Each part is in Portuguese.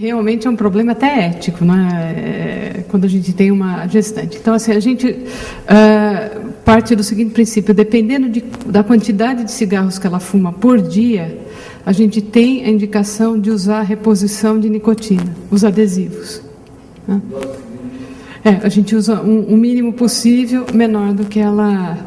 Realmente é um problema até ético, né? Quando a gente tem uma gestante. Então, assim, a gente parte do seguinte princípio: dependendo da quantidade de cigarros que ela fuma por dia, a gente tem a indicação de usar a reposição de nicotina, os adesivos. Né? A gente usa um mínimo possível, menor do que ela,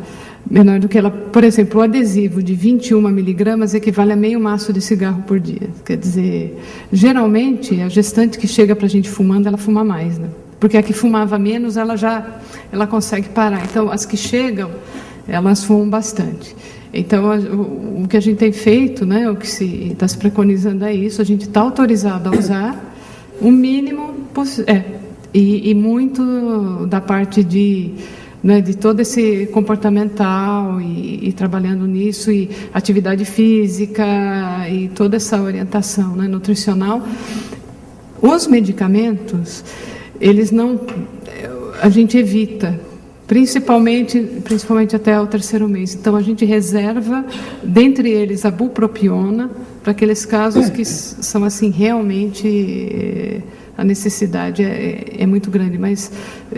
por exemplo, o adesivo de 21 miligramas equivale a meio maço de cigarro por dia. Quer dizer, geralmente, a gestante que chega para a gente fumando, ela fuma mais, né? Porque a que fumava menos, ela consegue parar. Então, as que chegam, elas fumam bastante. Então, o que a gente tem feito, né, o que está se preconizando é isso, a gente está autorizado a usar o mínimo possível. E muito da parte de todo esse comportamental e trabalhando nisso, e atividade física e toda essa orientação, né, nutricional. Os medicamentos, a gente evita, principalmente até o 3º mês. Então, a gente reserva, dentre eles, a bupropiona, para aqueles casos que são assim realmente... a necessidade é muito grande, mas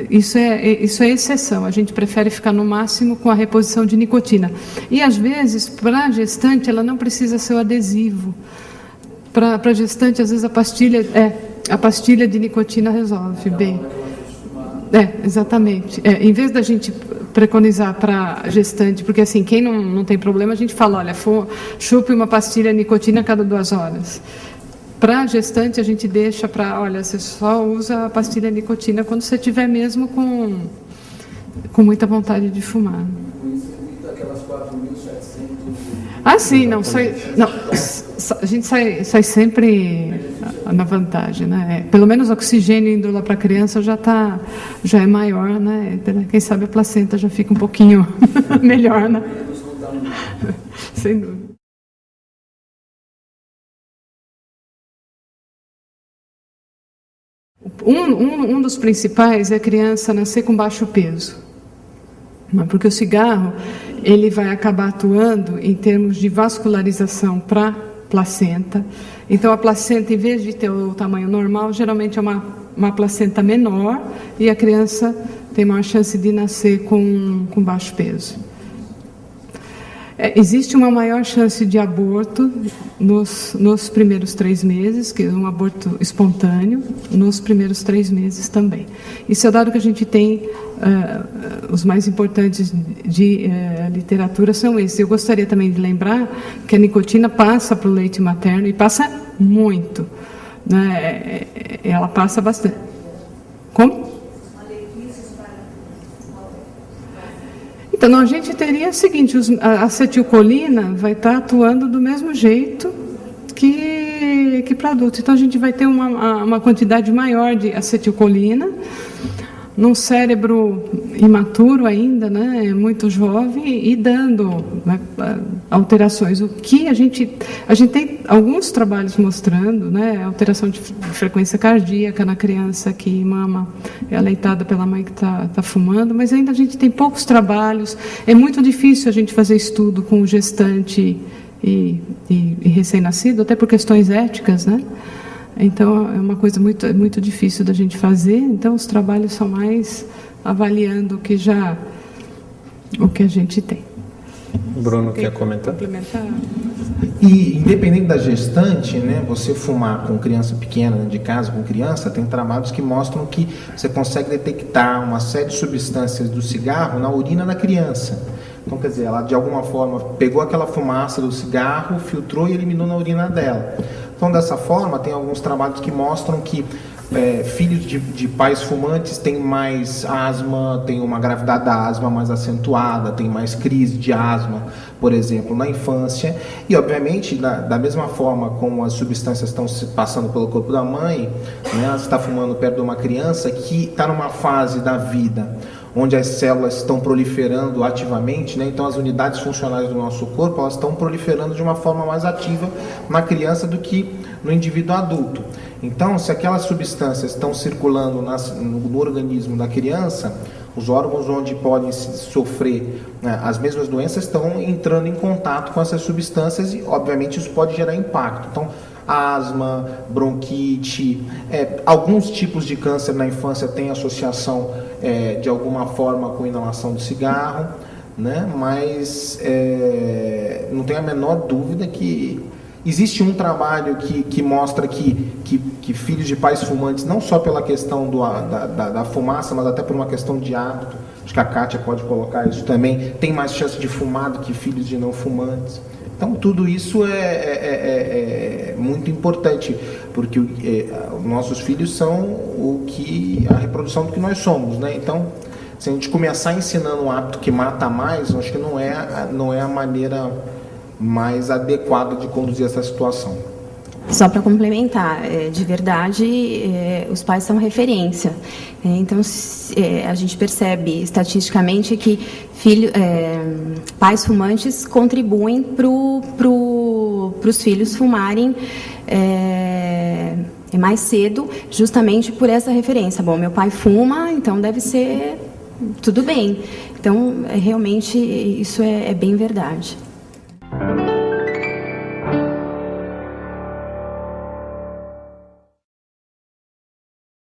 isso é exceção. A gente prefere ficar no máximo com a reposição de nicotina. E, às vezes, para a gestante, ela não precisa ser o adesivo. Para a gestante, às vezes, a pastilha de nicotina resolve bem. Exatamente. Em vez da gente preconizar para a gestante, porque, assim, quem não tem problema, a gente fala, olha, chupe uma pastilha de nicotina a cada 2 horas. Para a gestante, a gente deixa olha, você só usa a pastilha de nicotina quando você estiver mesmo com muita vontade de fumar. Aquelas 4.700... Sim, não, a gente sai sempre na vantagem, né? Pelo menos o oxigênio indo lá para a criança já é maior, né? Quem sabe a placenta já fica um pouquinho melhor, né? Sem dúvida. Um dos principais é a criança nascer com baixo peso, porque o cigarro ele vai acabar atuando em termos de vascularização para a placenta. Então, a placenta, em vez de ter o tamanho normal, geralmente é uma placenta menor, e a criança tem maior chance de nascer com baixo peso. Existe uma maior chance de aborto nos primeiros 3 meses, que é um aborto espontâneo, nos primeiros 3 meses também. Isso é o dado que a gente tem, os mais importantes de literatura são esses. Eu gostaria também de lembrar que a nicotina passa para o leite materno, e passa muito, né? Ela passa bastante. Como? Então, a gente teria o seguinte: a acetilcolina vai estar atuando do mesmo jeito que para adulto. Então, a gente vai ter uma quantidade maior de acetilcolina num cérebro imaturo ainda, né, muito jovem, e dando, né, alterações. O que a gente tem alguns trabalhos mostrando, né, alteração de frequência cardíaca na criança que mama, é aleitada pela mãe que está fumando, mas ainda a gente tem poucos trabalhos. É muito difícil a gente fazer estudo com gestante e recém-nascido, até por questões éticas, né? Então, é uma coisa muito difícil da gente fazer. Então, os trabalhos são mais avaliando o que a gente tem. Bruno, quer comentar? Complementar? E, independente da gestante, né, você fumar com criança pequena dentro de casa, com criança, tem trabalhos que mostram que você consegue detectar uma série de substâncias do cigarro na urina da criança. Então, quer dizer, ela de alguma forma pegou aquela fumaça do cigarro, filtrou e eliminou na urina dela. Então, dessa forma, tem alguns trabalhos que mostram que filhos de pais fumantes têm mais asma, têm uma gravidade da asma mais acentuada, têm mais crise de asma, por exemplo, na infância. E, obviamente, da mesma forma como as substâncias estão se passando pelo corpo da mãe, né, você está fumando perto de uma criança que está numa fase da vida onde as células estão proliferando ativamente, né? Então as unidades funcionais do nosso corpo, elas estão proliferando de uma forma mais ativa na criança do que no indivíduo adulto. Então, se aquelas substâncias estão circulando no organismo da criança, os órgãos onde podem sofrer, né, as mesmas doenças estão entrando em contato com essas substâncias, e obviamente isso pode gerar impacto. Então, asma, bronquite, alguns tipos de câncer na infância têm associação de alguma forma com inalação do cigarro, né? Mas não tem a menor dúvida que existe um trabalho que mostra que filhos de pais fumantes, não só pela questão da fumaça, mas até por uma questão de hábito, acho que a Kátia pode colocar isso também, tem mais chance de fumar do que filhos de não fumantes. Então, tudo isso é muito importante, porque nossos filhos são a reprodução do que nós somos, né? Então, se a gente começar ensinando um hábito que mata mais, eu acho que não é a maneira mais adequada de conduzir essa situação. Só para complementar, de verdade, os pais são referência. Então, a gente percebe estatisticamente que pais fumantes contribuem para os filhos fumarem mais cedo, justamente por essa referência. Bom, meu pai fuma, então deve ser tudo bem. Então, realmente, isso é bem verdade.